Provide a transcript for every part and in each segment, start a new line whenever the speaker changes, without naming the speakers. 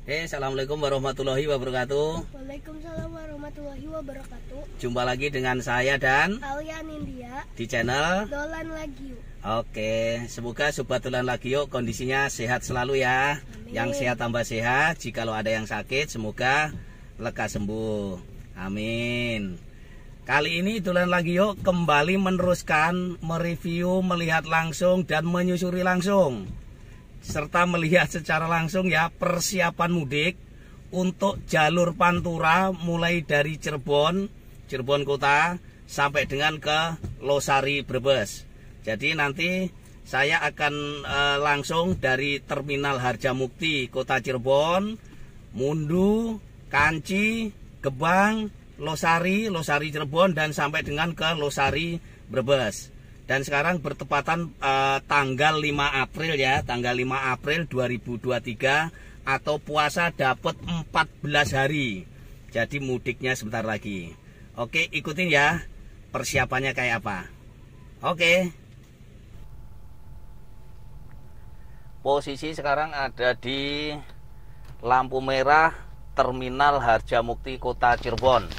Assalamualaikum warahmatullahi wabarakatuh.
Waalaikumsalam warahmatullahi wabarakatuh.
Jumpa lagi dengan saya dan
Alian India
di channel
Dolan Lagi.
Oke, semoga Sobat Dolan Lagi kondisinya sehat selalu ya.
Amin.
Yang sehat tambah sehat. Jikalau ada yang sakit, semoga lekas sembuh. Amin. Kali ini Dolan Lagi kembali meneruskan mereview, melihat langsung dan menyusuri langsung, serta melihat secara langsung ya persiapan mudik untuk jalur Pantura mulai dari Cirebon Kota sampai dengan ke Losari Brebes. Jadi nanti saya akan langsung dari Terminal Harjamukti Kota Cirebon, Mundu, Kanci, Gebang, Losari Cirebon dan sampai dengan ke Losari Brebes. Dan sekarang bertepatan tanggal 5 April ya, tanggal 5 April 2023 atau puasa dapat 14 hari. Jadi mudiknya sebentar lagi. Oke, ikutin ya persiapannya kayak apa. Oke. Posisi sekarang ada di lampu merah Terminal Harjamukti Kota Cirebon.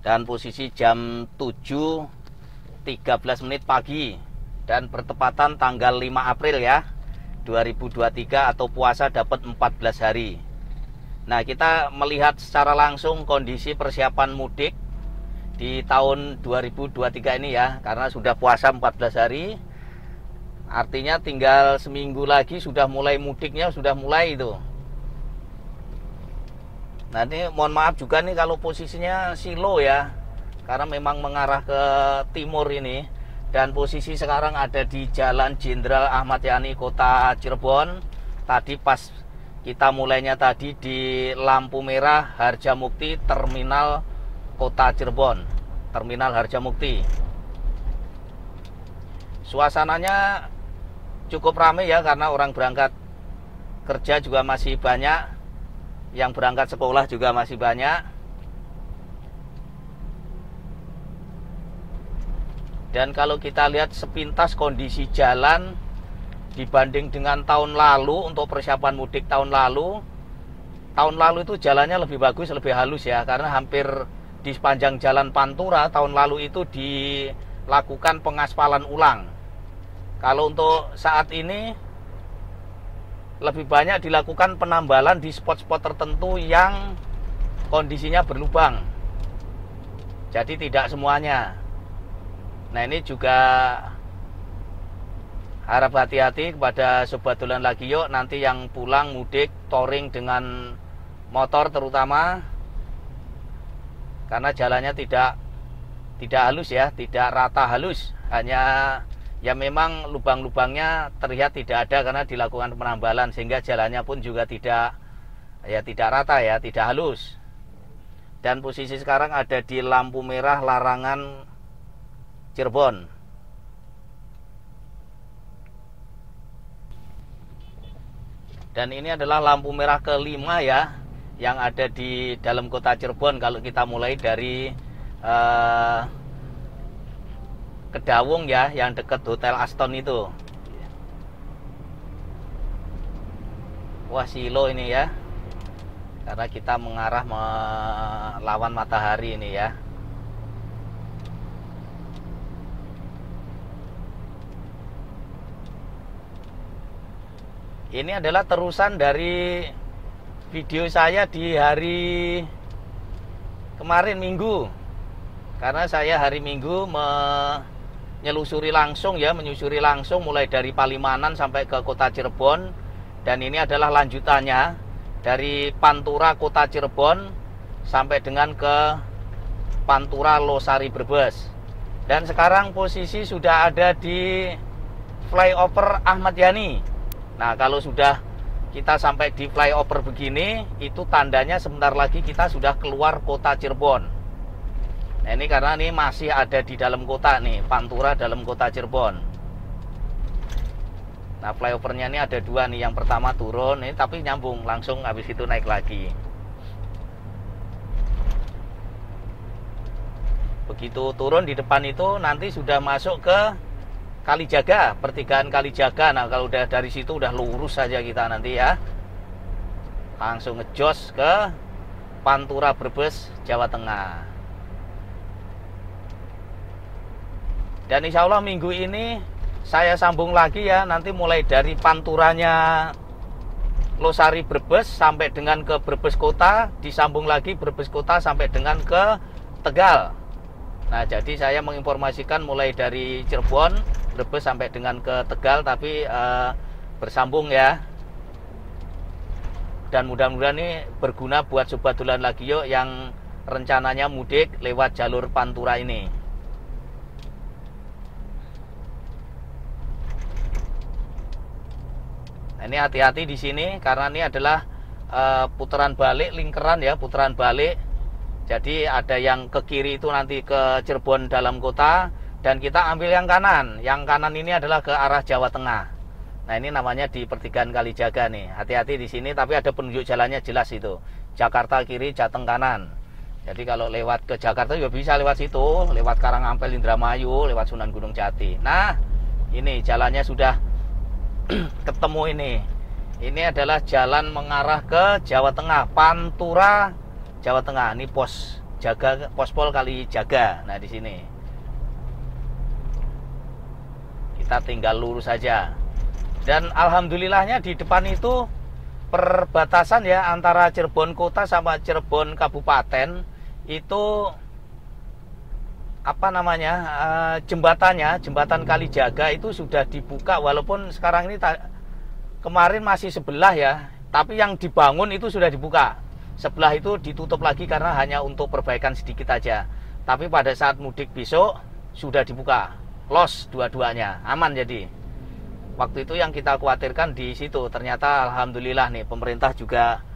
Dan posisi jam 7.13 menit pagi dan bertepatan tanggal 5 April ya 2023 atau puasa dapat 14 hari. Nah, kita melihat secara langsung kondisi persiapan mudik di tahun 2023 ini ya, karena sudah puasa 14 hari, artinya tinggal seminggu lagi sudah mulai mudiknya, sudah mulai itu. Nah, ini mohon maaf juga nih kalau posisinya silo ya, karena memang mengarah ke timur ini. Dan posisi sekarang ada di Jalan Jenderal Ahmad Yani Kota Cirebon. Tadi pas kita mulainya tadi di lampu merah Harjamukti Terminal Kota Cirebon, Terminal Harjamukti. Suasananya cukup ramai ya, karena orang berangkat kerja juga masih banyak, yang berangkat sekolah juga masih banyak. Dan kalau kita lihat sepintas kondisi jalan dibanding dengan tahun lalu, untuk persiapan mudik tahun lalu itu jalannya lebih bagus, lebih halus ya, karena hampir di sepanjang jalan Pantura tahun lalu itu dilakukan pengaspalan ulang. Kalau untuk saat ini lebih banyak dilakukan penambalan di spot-spot tertentu yang kondisinya berlubang. Jadi tidak semuanya. Nah, ini juga harap hati-hati kepada Sobat Dolan Lagi nanti yang pulang mudik touring dengan motor terutama, karena jalannya tidak halus ya, tidak rata halus, hanya ya memang lubang-lubangnya terlihat tidak ada karena dilakukan penambalan, sehingga jalannya pun juga tidak rata ya, tidak halus. Dan posisi sekarang ada di lampu merah larangan Cirebon. Dan ini adalah lampu merah kelima ya, yang ada di dalam kota Cirebon. Kalau kita mulai dari Kedawung ya, yang dekat Hotel Aston itu. Wah, silo ini ya, karena kita mengarah melawan matahari ini ya. Ini adalah terusan dari video saya di hari kemarin Minggu, karena saya hari Minggu menyusuri langsung mulai dari Palimanan sampai ke kota Cirebon. Dan ini adalah lanjutannya dari Pantura Kota Cirebon sampai dengan ke Pantura Losari Brebes. Dan sekarang posisi sudah ada di flyover Ahmad Yani. Nah, kalau sudah kita sampai di flyover begini, itu tandanya sebentar lagi kita sudah keluar kota Cirebon. Nah, ini karena ini masih ada di dalam kota nih, Pantura dalam kota Cirebon. Nah, flyovernya ini ada dua nih, yang pertama turun ini tapi nyambung langsung, habis itu naik lagi. Begitu turun di depan itu nanti sudah masuk ke Kalijaga, pertigaan Kalijaga. Nah, kalau udah dari situ udah lurus saja kita nanti ya. langsung ngejos ke Pantura Brebes, Jawa Tengah. Dan insya Allah minggu ini saya sambung lagi ya, nanti mulai dari Panturanya Losari Brebes sampai dengan ke Brebes Kota, disambung lagi Brebes Kota sampai dengan ke Tegal. Nah, jadi saya menginformasikan mulai dari Cirebon, Brebes sampai dengan ke Tegal, tapi bersambung ya. Dan mudah-mudahan ini berguna buat Sobat Dolan Lagio yang rencananya mudik lewat jalur Pantura ini. Nah, ini hati-hati di sini karena ini adalah putaran balik, lingkaran ya, putaran balik. Jadi ada yang ke kiri itu nanti ke Cirebon dalam kota, dan kita ambil yang kanan. Yang kanan ini adalah ke arah Jawa Tengah. Nah, ini namanya di pertigaan Kalijaga nih. Hati-hati di sini, tapi ada penunjuk jalannya jelas itu. Jakarta kiri, Jateng kanan. Jadi kalau lewat ke Jakarta juga bisa lewat situ, lewat Karangampel, Indramayu, lewat Sunan Gunung Jati. Nah, ini jalannya sudah ketemu ini. Ini adalah jalan mengarah ke Jawa Tengah, Pantura, Jawa Tengah. Ini pos jaga, pospol Kalijaga. Nah, di sini kita tinggal lurus saja. Dan alhamdulillahnya di depan itu perbatasan ya antara Cirebon Kota sama Cirebon Kabupaten itu apa namanya, jembatan Kalijaga itu sudah dibuka, walaupun sekarang ini kemarin masih sebelah ya, tapi yang dibangun itu sudah dibuka. Sebelah itu ditutup lagi karena hanya untuk perbaikan sedikit aja. Tapi pada saat mudik besok sudah dibuka, los dua-duanya, aman. Jadi waktu itu yang kita khawatirkan di situ, ternyata alhamdulillah nih pemerintah juga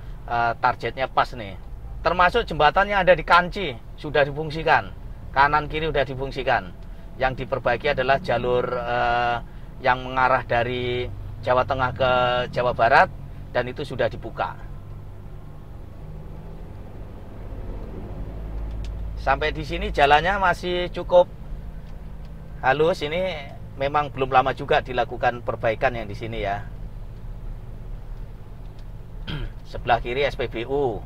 targetnya pas nih. Termasuk jembatannya ada di Kanci sudah difungsikan, kanan kiri sudah difungsikan. Yang diperbaiki adalah jalur yang mengarah dari Jawa Tengah ke Jawa Barat, dan itu sudah dibuka. Sampai di sini jalannya masih cukup halus. Ini memang belum lama juga dilakukan perbaikan yang di sini ya. Sebelah kiri SPBU,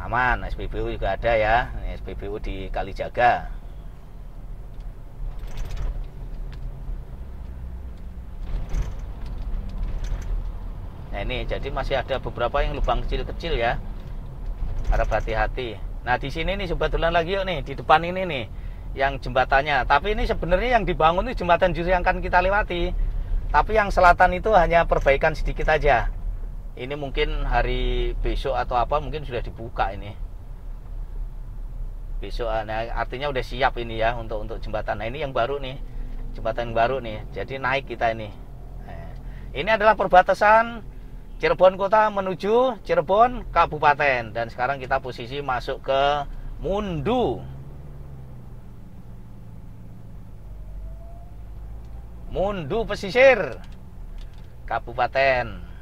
aman. SPBU juga ada ya. Ini SPBU di Kalijaga. Nah, ini jadi masih ada beberapa yang lubang kecil-kecil ya. Harap hati-hati. Nah, di sini nih Sobat Dolan Lagio nih, di depan ini nih yang jembatannya. Tapi ini sebenarnya yang dibangun itu jembatan justru yang akan kita lewati. Tapi yang selatan itu hanya perbaikan sedikit aja. Ini mungkin hari besok atau apa mungkin sudah dibuka ini. Besok, nah, artinya udah siap ini ya untuk jembatan. Nah, ini yang baru nih, jembatan yang baru nih. Jadi naik kita ini. Nah, ini adalah perbatasan Cirebon Kota menuju Cirebon Kabupaten. Dan sekarang kita posisi masuk ke Mundu. Mundu Pesisir Kabupaten.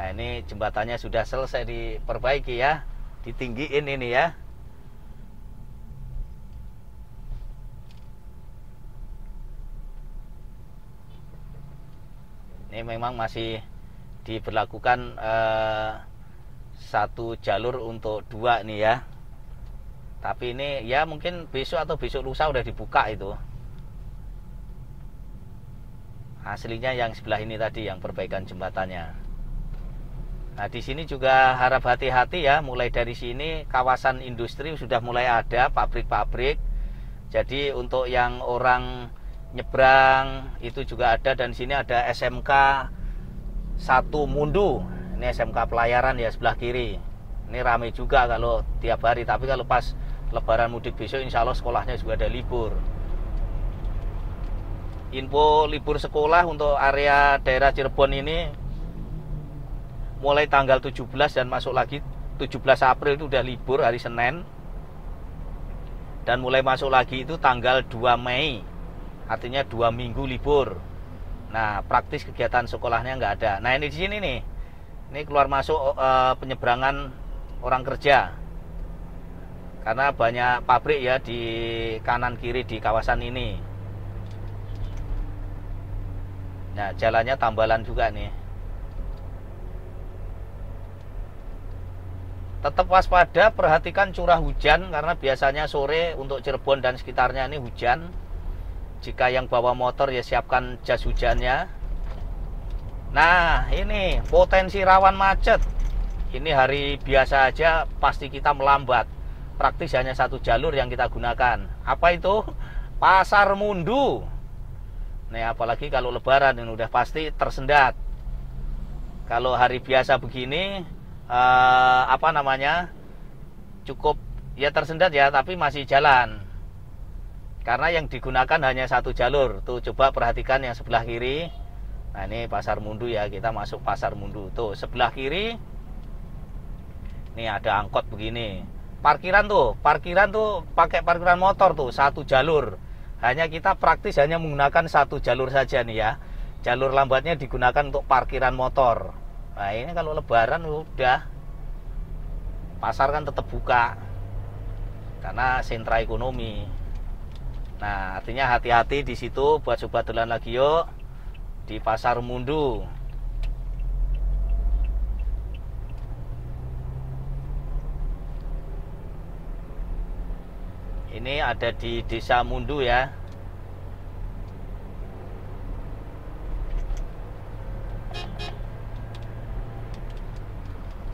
Nah, ini jembatannya sudah selesai diperbaiki ya, ditinggiin ini ya. Ini memang masih diberlakukan satu jalur untuk dua nih ya. Tapi ini ya mungkin besok atau besok lusa udah dibuka itu. Aslinya yang sebelah ini tadi yang perbaikan jembatannya. Nah, di sini juga harap hati-hati ya. Mulai dari sini kawasan industri sudah mulai ada, pabrik-pabrik. Jadi untuk yang orang nyebrang itu juga ada, dan sini ada SMK 1 Mundu. Ini SMK pelayaran ya sebelah kiri. Ini ramai juga kalau tiap hari, tapi kalau pas Lebaran mudik besok insya Allah sekolahnya juga ada libur. Info libur sekolah untuk area daerah Cirebon ini mulai tanggal 17 dan masuk lagi 17 April itu udah libur hari Senin. Dan mulai masuk lagi itu tanggal 2 Mei. Artinya 2 minggu libur. Nah, praktis kegiatan sekolahnya nggak ada. Nah, ini di sini nih. Ini keluar masuk penyeberangan orang kerja. Karena banyak pabrik ya di kanan kiri di kawasan ini. Nah, jalannya tambalan juga nih. tetap waspada, perhatikan curah hujan karena biasanya sore untuk Cirebon dan sekitarnya ini hujan. Jika yang bawa motor ya siapkan jas hujannya. Nah, ini potensi rawan macet. Ini hari biasa aja pasti kita melambat. Praktis hanya satu jalur yang kita gunakan. Apa itu? Pasar Mundu. Nih, apalagi kalau lebaran ini udah pasti tersendat. Kalau hari biasa begini cukup ya tersendat ya, tapi masih jalan karena yang digunakan hanya satu jalur. Tuh coba perhatikan yang sebelah kiri. Nah, ini Pasar Mundu ya, kita masuk Pasar Mundu. Tuh sebelah kiri nih ada angkot begini. Parkiran tuh pakai parkiran motor tuh satu jalur. Hanya kita praktis hanya menggunakan satu jalur saja nih ya. Jalur lambatnya digunakan untuk parkiran motor. Nah, ini kalau lebaran udah pasar kan tetap buka karena sentra ekonomi. Nah, artinya hati-hati di situ buat sobat dolan lagi yuk di Pasar Mundu. Ini ada di Desa Mundu ya.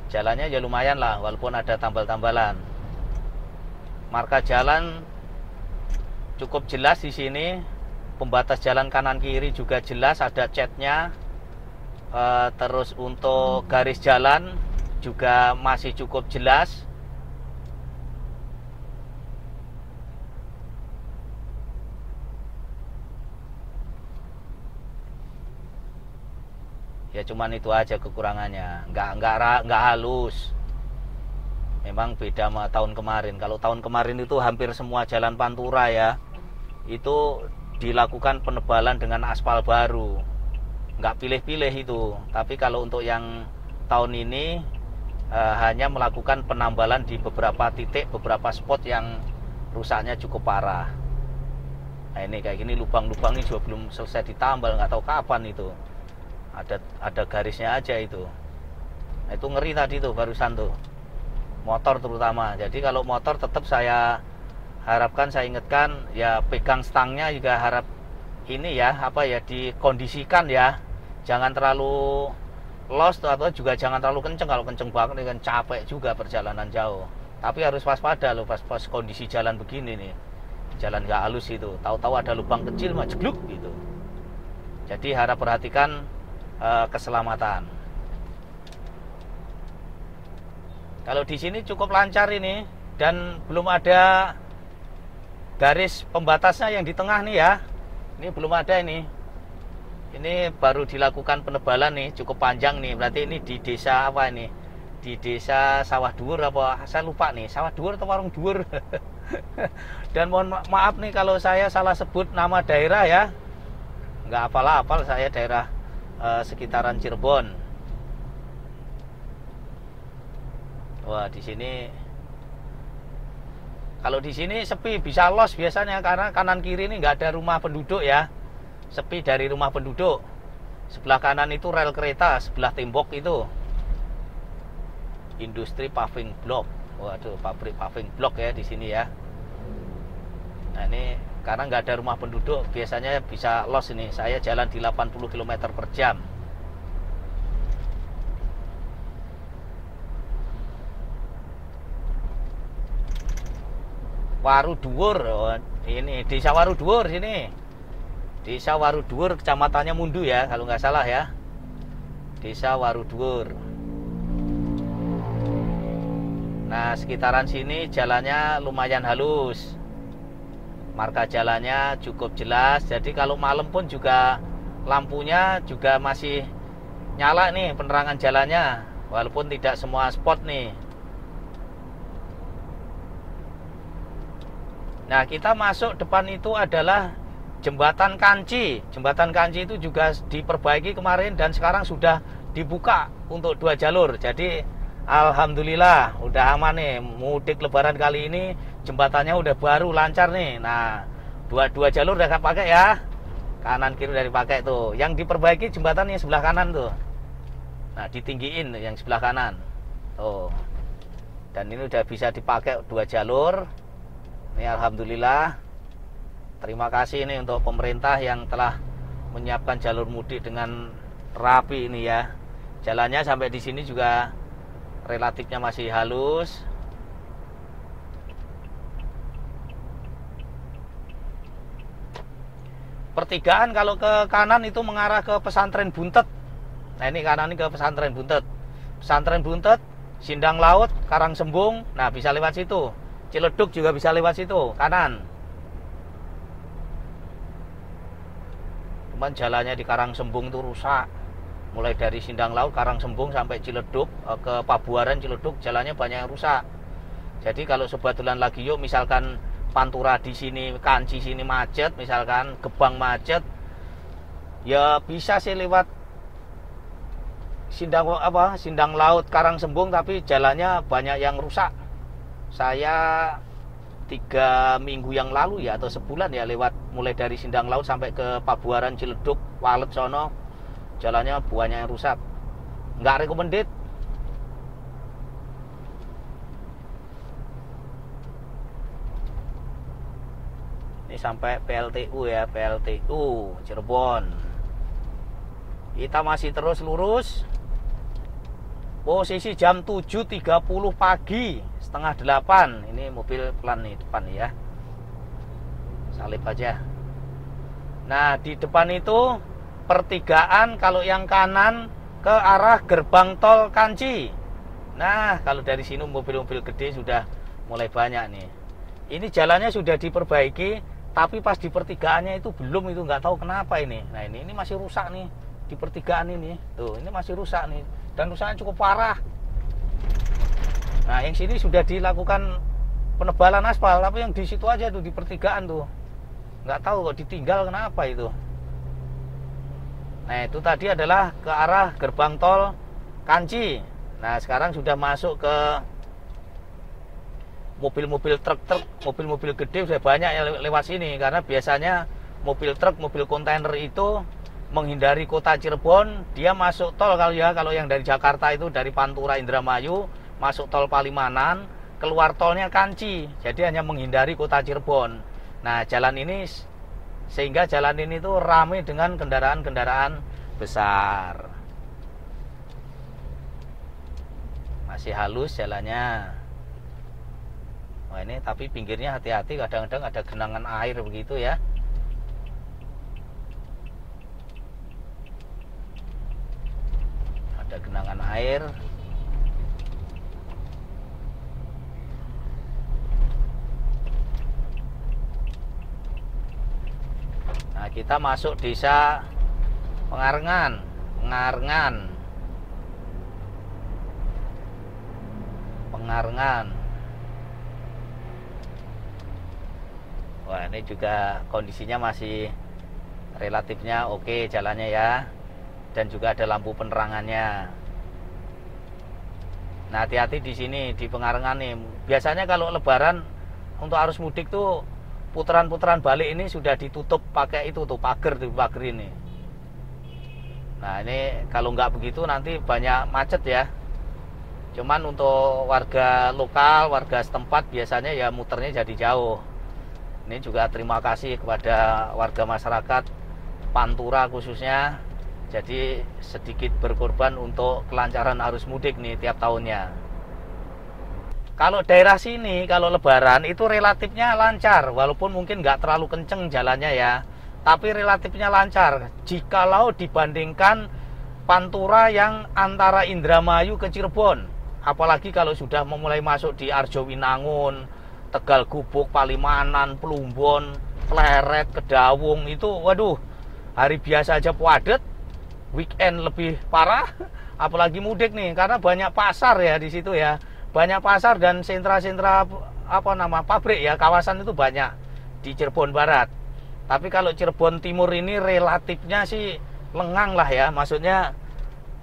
Jalannya ya lumayan lah, walaupun ada tambal-tambalan. Marka jalan cukup jelas di sini. Pembatas jalan kanan kiri juga jelas, ada catnya. Terus untuk garis jalan juga masih cukup jelas. Ya cuman itu aja kekurangannya, nggak halus. Memang beda sama tahun kemarin. Kalau tahun kemarin itu hampir semua jalan pantura ya, itu dilakukan penebalan dengan aspal baru, nggak pilih-pilih itu. Tapi kalau untuk yang tahun ini hanya melakukan penambalan di beberapa titik, beberapa spot yang rusaknya cukup parah. Nah, ini kayak gini lubang-lubang ini juga belum selesai ditambal, nggak tahu kapan itu. Ada garisnya aja itu. Nah, itu ngeri tadi tuh barusan tuh, motor terutama. Jadi kalau motor tetap saya harapkan, saya ingatkan ya, pegang stangnya juga harap ini ya dikondisikan ya, jangan terlalu lost atau juga jangan terlalu kenceng. Kalau kenceng banget kan capek juga perjalanan jauh. Tapi harus waspada loh pas kondisi jalan begini nih, jalan nggak halus itu, tahu-tahu ada lubang kecil mah jegluk gitu. Jadi harap perhatikan keselamatan. Kalau di sini cukup lancar ini dan belum ada garis pembatasnya yang di tengah nih ya. Ini belum ada ini. Ini baru dilakukan penebalan nih, cukup panjang nih. Berarti ini di desa apa ini? Di Desa Sawah Dhuwur apa? Saya lupa nih, Sawah Dhuwur atau Warung Dhuwur. Dan mohon maaf nih kalau saya salah sebut nama daerah ya. Nggak hafal-hafal saya daerah sekitaran Cirebon. Wah, di sini kalau di sini sepi, bisa los biasanya karena kanan kiri ini nggak ada rumah penduduk ya. Sepi dari rumah penduduk. Sebelah kanan itu rel kereta, sebelah tembok itu industri paving block. Waduh, pabrik paving block ya di sini ya. Nah, ini karena nggak ada rumah penduduk, biasanya bisa los ini. Saya jalan di 80 km per jam. Waru Dhuwur, ini Desa Waru Dhuwur sini. Desa Waru Dhuwur, kecamatannya Mundu ya, kalau nggak salah ya. Desa Waru Dhuwur. Nah, sekitaran sini jalannya lumayan halus. Marka jalannya cukup jelas. Jadi kalau malam pun juga lampunya juga masih nyala nih, penerangan jalannya, walaupun tidak semua spot nih. Nah, kita masuk depan itu adalah Jembatan Kanci. Jembatan Kanci itu juga diperbaiki kemarin dan sekarang sudah dibuka untuk 2 jalur. Jadi alhamdulillah udah aman nih, mudik lebaran kali ini jembatannya udah baru, lancar nih. Nah, dua jalur udah gak pakai ya, kanan kiri udah dipakai tuh. Yang diperbaiki jembatan yang sebelah kanan tuh. Nah, ditinggiin yang sebelah kanan tuh. Dan ini udah bisa dipakai 2 jalur. Ini alhamdulillah. Terima kasih ini untuk pemerintah yang telah menyiapkan jalur mudik dengan rapi ini ya. Jalannya sampai di sini juga relatifnya masih halus. Pertigaan kalau ke kanan itu mengarah ke Pesantren Buntet. Nah ini kanan ini ke Pesantren Buntet. Pesantren Buntet, Sindang Laut, Karangsembung. Nah bisa lewat situ. Ciledug juga bisa lewat situ, kanan. Cuman jalannya di Karangsembung itu rusak. Mulai dari Sindang Laut, Karangsembung sampai Ciledug, ke Pabuaran, Ciledug, jalannya banyak yang rusak. Jadi kalau sebatulan lagi yuk, misalkan Pantura di sini, Kanci sini macet, misalkan Gebang macet, ya bisa sih lewat Sindang Laut, Karangsembung, tapi jalannya banyak yang rusak. Saya 3 minggu yang lalu ya, atau sebulan ya, lewat mulai dari Sindang Laut sampai ke Pabuaran, Ciledug, Walet sono, jalannya banyak yang rusak. Nggak recommended. Ini sampai PLTU ya, PLTU Cirebon. Kita masih terus lurus. Posisi jam 7.30 pagi, setengah 8. Ini mobil pelan nih depan ya. Salip aja. Nah di depan itu pertigaan, kalau yang kanan ke arah gerbang tol Kanci. Nah kalau dari sini mobil-mobil gede sudah mulai banyak nih. Ini jalannya sudah diperbaiki, tapi pas di pertigaannya itu belum, itu nggak tahu kenapa ini. Nah ini masih rusak nih di pertigaan ini. Tuh ini masih rusak nih, dan rusaknya cukup parah. Nah yang sini sudah dilakukan penebalan aspal, tapi yang di situ aja tuh di pertigaan tuh nggak tahu kok ditinggal kenapa itu. Nah itu tadi adalah ke arah gerbang tol Kanci. Nah sekarang sudah masuk ke mobil-mobil truk-truk, mobil-mobil gede sudah banyak yang lewat sini, karena biasanya mobil truk, mobil kontainer itu menghindari kota Cirebon, dia masuk tol kalau yang dari Jakarta itu dari Pantura Indramayu masuk tol Palimanan, keluar tolnya Kanci, jadi hanya menghindari kota Cirebon. Nah jalan ini, sehingga jalan ini tuh ramai dengan kendaraan-kendaraan besar. Masih halus jalannya. Wah ini tapi pinggirnya hati-hati, kadang-kadang ada genangan air begitu ya. Ada genangan air. Nah kita masuk desa Pengarengan. Wah ini juga kondisinya masih relatifnya oke jalannya ya, dan juga ada lampu penerangannya. Nah hati-hati di sini di Pengarengan nih. Biasanya kalau Lebaran untuk arus mudik tuh putaran-putaran balik ini sudah ditutup pakai itu tuh pagar ini. Nah ini kalau nggak begitu nanti banyak macet ya. Cuman untuk warga lokal, warga setempat biasanya ya muternya jadi jauh. Ini juga terima kasih kepada warga masyarakat Pantura khususnya, jadi sedikit berkorban untuk kelancaran arus mudik nih tiap tahunnya. Kalau daerah sini, kalau Lebaran itu relatifnya lancar, walaupun mungkin nggak terlalu kenceng jalannya ya, tapi relatifnya lancar jikalau dibandingkan Pantura yang antara Indramayu ke Cirebon. Apalagi kalau sudah memulai masuk di Arjowinangun, Tegal Gubuk, Palimanan, Plumbon, Pleret, Kedawung itu, waduh, hari biasa aja padat, weekend lebih parah, apalagi mudik nih, karena banyak pasar ya di situ ya, banyak pasar dan sentra-sentra pabrik ya, kawasan itu banyak di Cirebon Barat. Tapi kalau Cirebon Timur ini relatifnya sih lengang lah ya, maksudnya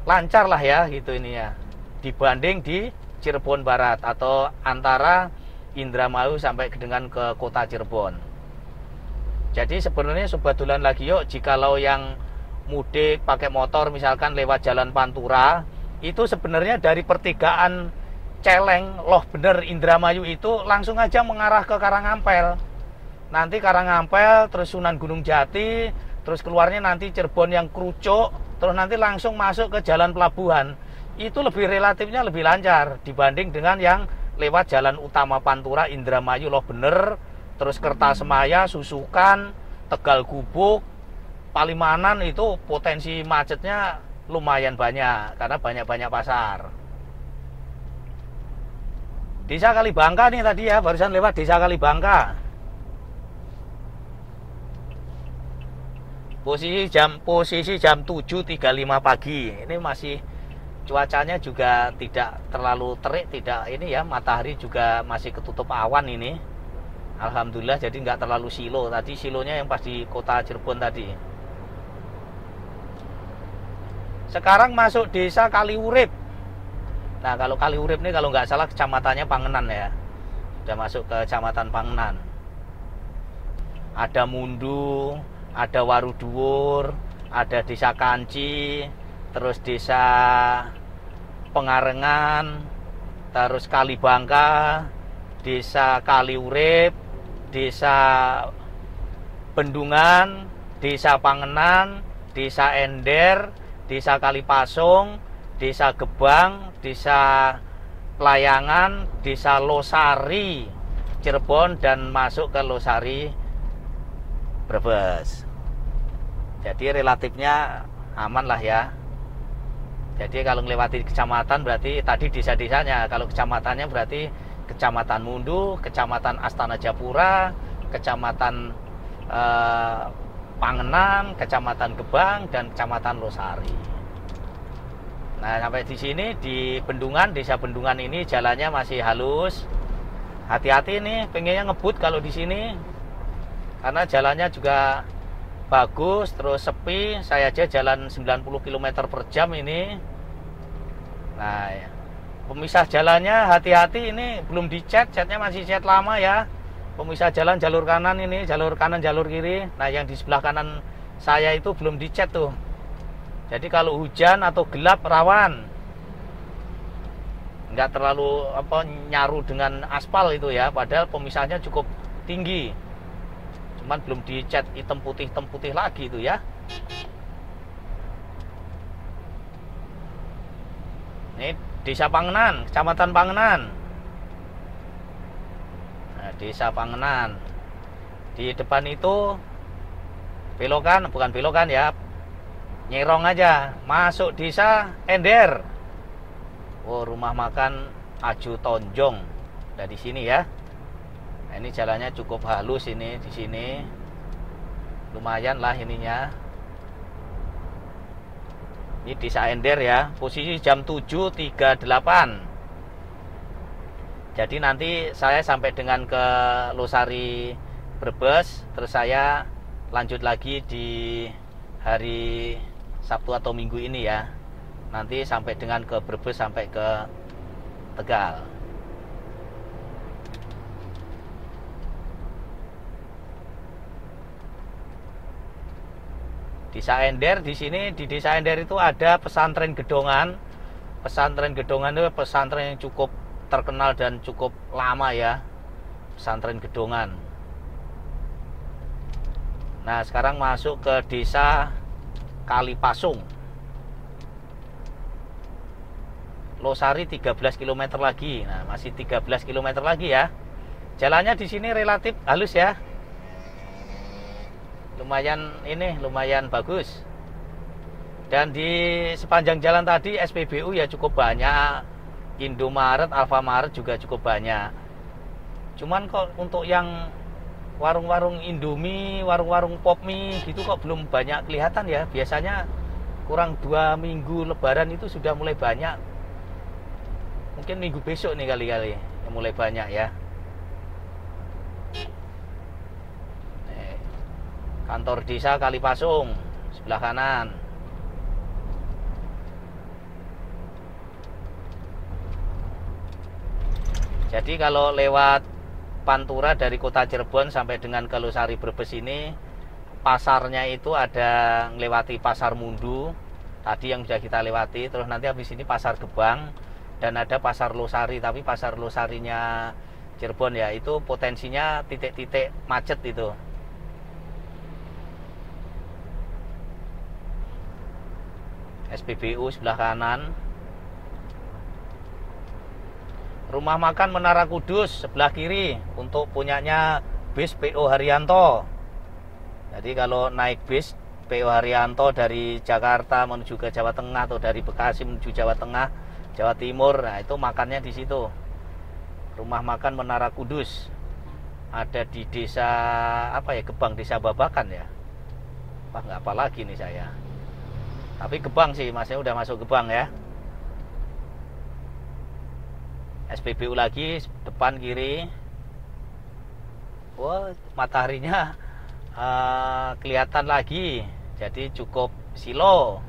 lancar lah ya gitu ini ya, dibanding di Cirebon Barat atau antara Indramayu sampai dengan ke kota Cirebon. Jadi sebenarnya sebatulan lagi yuk, jikalau yang mudik pakai motor misalkan lewat jalan Pantura, itu sebenarnya dari pertigaan Celeng, loh bener Indramayu itu langsung aja mengarah ke Karangampel. Nanti Karangampel, terus Sunan Gunung Jati, terus keluarnya nanti Cirebon yang Krucuk, terus nanti langsung masuk ke jalan pelabuhan. Itu lebih relatifnya lebih lancar dibanding dengan yang lewat jalan utama Pantura, Indramayu, loh bener, terus Kertasemaya, Susukan, Tegal Gubuk, Palimanan itu potensi macetnya lumayan banyak karena banyak-banyak pasar. Desa Kalibangka nih tadi ya, barusan lewat Desa Kalibangka. Posisi jam 7.35 pagi. Ini masih cuacanya juga tidak terlalu terik, tidak ini ya, matahari juga masih ketutup awan ini. Alhamdulillah jadi nggak terlalu silo. Tadi silonya yang pas di kota Cirebon tadi. Sekarang masuk Desa Kaliurip. Nah, kalau Kaliurip ini kalau nggak salah kecamatannya Pangenan ya. Sudah masuk ke kecamatan Pangenan. Ada Mundu, ada Waruduwur, ada Desa Kanci, terus Desa Pengarengan, terus Kalibangka, Desa Kaliurip, Desa Bendungan, Desa Pangenan, Desa Ender, Desa Kalipasung, Desa Gebang, Desa Pelayangan, Desa Losari, Cirebon, dan masuk ke Losari, Brebes. Jadi relatifnya aman lah ya. Jadi kalau melewati kecamatan berarti tadi desa-desanya, kalau kecamatannya berarti Kecamatan Mundu, Kecamatan Astana Japura, Kecamatan Pangenan, Kecamatan Gebang, dan Kecamatan Losari. Nah, sampai di sini di Bendungan, Desa Bendungan ini jalannya masih halus. Hati-hati nih, pengennya ngebut kalau di sini, karena jalannya juga bagus, terus sepi. Saya aja jalan 90 km per jam ini. Nah, ya. Pemisah jalannya hati-hati, ini belum dicat, catnya masih cat lama ya. Pemisah jalan jalur kanan ini, jalur kanan, jalur kiri. Nah, yang di sebelah kanan saya itu belum dicat tuh. Jadi kalau hujan atau gelap rawan. Nggak terlalu nyaru dengan aspal itu ya, padahal pemisahnya cukup tinggi. Cuman belum dicat hitam putih lagi itu ya. Ini Desa Pangenan, Kecamatan Pangenan. Desa Pangenan. Di depan itu belokan, bukan belokan ya, nyerong aja, masuk Desa Ender. Oh, rumah makan Aju Tonjong. Dari sini ya. Nah, ini jalannya cukup halus ini di sini. Lumayan lah ininya. Ini Desa Ender ya. Posisi jam 7.38. Jadi nanti saya sampai dengan ke Losari Brebes, terus saya lanjut lagi di hari Sabtu atau Minggu ini ya. Nanti sampai dengan ke Brebes sampai ke Tegal. Desa Ender di sini, di Desa Ender itu ada pesantren Gedongan. Pesantren Gedongan itu pesantren yang cukup terkenal dan cukup lama ya, pesantren Gedongan. Nah, sekarang masuk ke Desa Kalipasung. Losari 13 km lagi. Nah, masih 13 km lagi ya. Jalannya di sini relatif halus ya. Lumayan bagus. Dan di sepanjang jalan tadi SPBU ya cukup banyak. Indomaret, Alfamaret juga cukup banyak. Cuman kok untuk yang warung-warung Indomie, warung-warung Popmie gitu kok belum banyak kelihatan ya. Biasanya kurang 2 minggu Lebaran itu sudah mulai banyak. Mungkin minggu besok nih kali-kali yang mulai banyak ya. Kantor Desa Kalipasung sebelah kanan. Jadi kalau lewat Pantura dari kota Cirebon sampai dengan ke Losari Brebes ini, pasarnya itu ada melewati Pasar Mundu tadi yang sudah kita lewati, terus nanti habis ini Pasar Gebang, dan ada Pasar Losari, tapi Pasar Losarinya Cirebon ya, itu potensinya titik-titik macet itu. SPBU sebelah kanan. Rumah makan Menara Kudus sebelah kiri untuk punyanya bis PO Haryanto. Jadi kalau naik bis PO Haryanto dari Jakarta menuju ke Jawa Tengah atau dari Bekasi menuju Jawa Tengah, Jawa Timur, nah itu makannya di situ. Rumah makan Menara Kudus ada di desa apa ya, Gebang, Desa Babakan ya. Wah, nggak apa lagi nih saya. Tapi Gebang sih, masnya udah masuk Gebang ya. SPBU lagi depan kiri. Wah, mataharinya kelihatan lagi. Jadi cukup silo.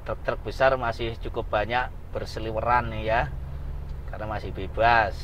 Truk-truk besar masih cukup banyak berseliweran nih ya, karena masih bebas.